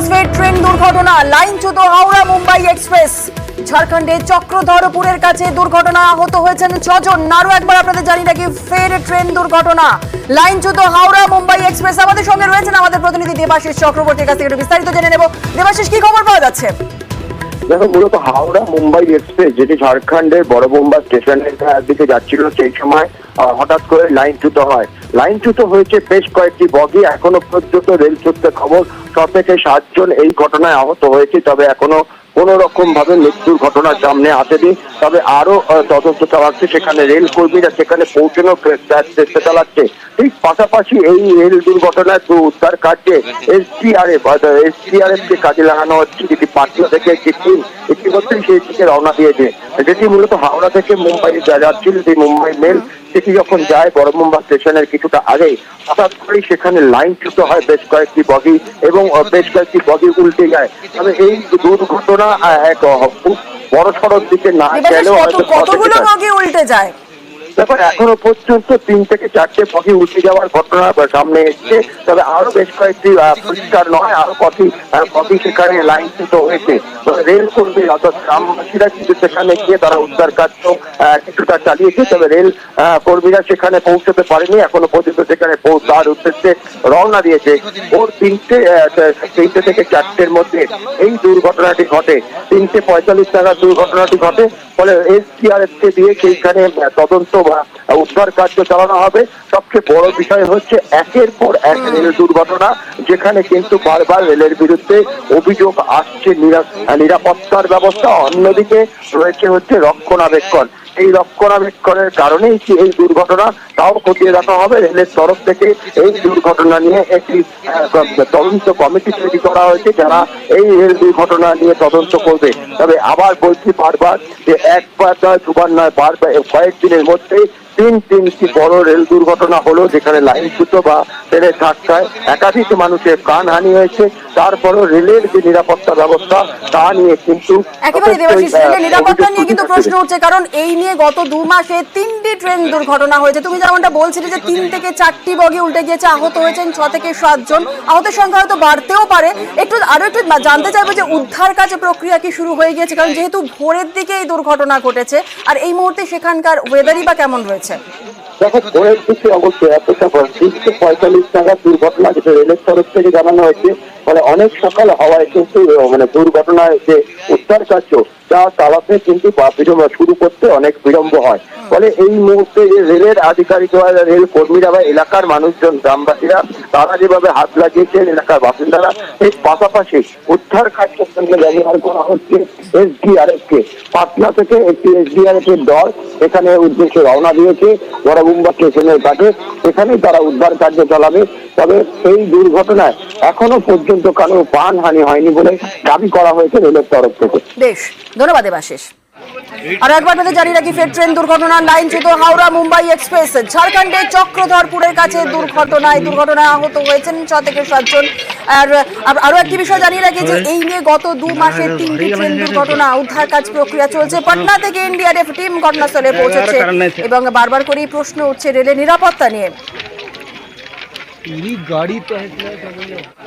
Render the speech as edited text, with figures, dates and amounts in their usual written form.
News fade train দুর্ঘটনা, লাইনচ্যুত Howrah Mumbai express. ঝাড়খণ্ডে চক্রধরপুরের কাছে দুর্ঘটনা, আহত হয়েছেন 6 জন। আরো একবার আপনাদের জানি নাকি ফের ট্রেন দুর্ঘটনা, লাইনচ্যুত হাওড়া মুম্বাই এক্সপ্রেস। আমাদের সঙ্গে রয়েছেন আমাদের প্রতিনিধি দেবাশিস চক্রবর্তীর কাছ থেকে একটু বিস্তারিত জেনে নেব। দেবাশিস, কি খবর পাওয়া যাচ্ছে? দেখো, মূলত হাওড়া মুম্বাই এক্সপ্রেস যেটি ঝাড়খণ্ডের বড়বোম্বা স্টেশনের দিকে যাচ্ছিল, সেই সময় হঠাৎ করে লাইনচ্যুত হয়। লাইনচ্যুত হয়েছে বেশ কয়েকটি বগি। এখনো পর্যন্ত রেল সূত্রে খবর 6 থেকে 7 জন এই ঘটনায় আহত হয়েছে। তবে এখনো কোন রকম ভাবে মৃত্যুর ঘটনার সামনে আসেনি। তবে আরো তদন্ত চালাচ্ছে, সেখানে রেল কর্মীরা সেখানে পৌঁছানোর চেষ্টা চালাচ্ছে। ঠিক পাশাপাশি এই রেল দুর্ঘটনায় উদ্ধার কার্যে এসডিআরএফ কে কাজে লাগানো হচ্ছে, যেটি পাটনা থেকে একটি টিম ইতিমধ্যেই সেই দিকে রওনা দিয়েছে। যেটি মূলত হাওড়া থেকে মুম্বাই যাচ্ছিল, যে মুম্বাই মেল, সেটি যখন যায় বড়বোম্বা স্টেশনের কিছুটা আগেই হঠাৎ করেই সেখানে লাইনচ্যুত হয় বেশ কয়েকটি বগি এবং বেশ কয়েকটি বগি উল্টে যায়। তবে এই দুর্ঘটনা এক খুব বড় সড়ক দিকে না গেলেও কতগুলো বগি উল্টে যায়? দেখো, এখনো পর্যন্ত 3 থেকে 4টে বগি উল্টে যাওয়ার ঘটনা সামনে এসছে। তবে আরো বেশ কয়েকটি পরিষ্কার নয়, আরো বগি সেখানে লাইনচ্যুত হয়েছে। রেল কর্মী অর্থাৎ গ্রামবাসীরা কিন্তু সেখানে গিয়ে তারা উদ্ধার কার্য কিছুটা চালিয়েছে। তবে রেল কর্মীরা সেখানে পৌঁছতে পারেনি, এখনো পর্যন্ত সেখানে পৌঁছার উদ্দেশ্যে রওনা দিয়েছে। ওর 3টে থেকে 4টের মধ্যে এই দুর্ঘটনাটি ঘটে। 3:45 নাগাদ দুর্ঘটনাটি ঘটে। ফলে এসডিআরএফ কে দিয়ে সেইখানে তদন্ত বা উদ্ধার কার্য চালানো হবে। সবচেয়ে বড় বিষয় হচ্ছে একের পর এক রেল দুর্ঘটনা, যেখানে কিন্তু বারবার রেলের বিরুদ্ধে অভিযোগ আসছে নিরাপত্তার ব্যবস্থা, অন্যদিকে রয়েছে হচ্ছে রক্ষণাবেক্ষণ। এই রক্ষণাবেক্ষণের কারণেই কি এই দুর্ঘটনা, তাও খতিয়ে দেখা হবে। রেলের তরফ থেকে এই দুর্ঘটনা নিয়ে একটি তদন্ত কমিটি তৈরি করা হয়েছে, যারা এই রেল দুর্ঘটনা নিয়ে তদন্ত করবে। তবে আবার বলছি বারবার যে একবার নয়, দুবার নয়, বারবার কয়েকদিনের মধ্যে তিনটি বড় রেল দুর্ঘটনা হলো, যেখানে লাইনচ্যুত বা ট্রেনের ধাক্কায় একাধিক মানুষের প্রাণহানি হয়েছে। তারপরও রেলের যে নিরাপত্তা ব্যবস্থা তা নিয়ে কিন্তু একেবারে দেবাশিস, রেলের নিরাপত্তা নিয়ে কিন্তু প্রশ্ন উঠছে, কারণ এই নিয়ে গত 2 মাসে 3টি ট্রেন দুর্ঘটনা হয়েছে। তুমি যেমনটা বলছিলে যে 3 থেকে 4টি বগি উল্টে গিয়েছে, আহত হয়েছেন 6 থেকে 7 জন। আহতের সংখ্যা হয়তো বাড়তেও পারে। আরো একটু জানতে চাইবো যে উদ্ধার কাজ প্রক্রিয়া কি শুরু হয়ে গিয়েছে? কারণ যেহেতু ভোরের দিকে এই দুর্ঘটনা ঘটেছে, আর এই মুহূর্তে সেখানকার ওয়েদারই বা কেমন রয়েছে? দেখো, ভোরের দিকে অবশ্যই এতটা 3:45 নাগাদ দুর্ঘটনা, যেটা রেলের তরফ থেকে জানানো হয়েছে। মানে অনেক সকাল হওয়ায় কিন্তু দুর্ঘটনায় যে উদ্ধার কার্য তা চালাতে কিন্তু শুরু করতে অনেক বিলম্ব হয়। ফলে এই মুহূর্তে যে রেলের আধিকারিকরা, রেল কর্মীরা বা এলাকার মানুষজন, গ্রামবাসীরা, তারা যেভাবে হাত লাগিয়েছেন এলাকার বাসিন্দারা, এই পাশাপাশি উদ্ধার কার্যের জন্য ব্যবহার করা হচ্ছে এসডিআরএফ কে। পাটনা থেকে একটি এসডিআরএফ এর দল এখানে উদ্দেশ্যে রওনা দিয়েছে বড়বোম্বা স্টেশনের কাছে। এখানেই তারা উদ্ধার কার্য চালাবে। তবে এই দুর্ঘটনায় এখনো পর্যন্ত কারো প্রাণহানি হয়নি বলে দাবি করা হয়েছে রেলের তরফ থেকে। বেশ, ধন্যবাদ দেবাশিস। আর একবার আপনাদের জানি রাখি ফের ট্রেন দুর্ঘটনা, লাইনচ্যুত হাওড়া মুম্বাই এক্সপ্রেস। ঝাড়খণ্ডে চক্রধরপুরের কাছে দুর্ঘটনায় আহত হয়েছেন 6 থেকে 7 জন। আর আরো একটি বিষয় জানিয়ে রাখি যে এই নিয়ে গত 2 মাসে 3টি ট্রেন দুর্ঘটনা, উদ্ধার কাজ প্রক্রিয়া চলছে। পাটনা থেকে এনডিআরএফ টিম ঘটনাস্থলে পৌঁছেছে এবং বারবার করেই প্রশ্ন উঠছে রেলের নিরাপত্তা নিয়ে।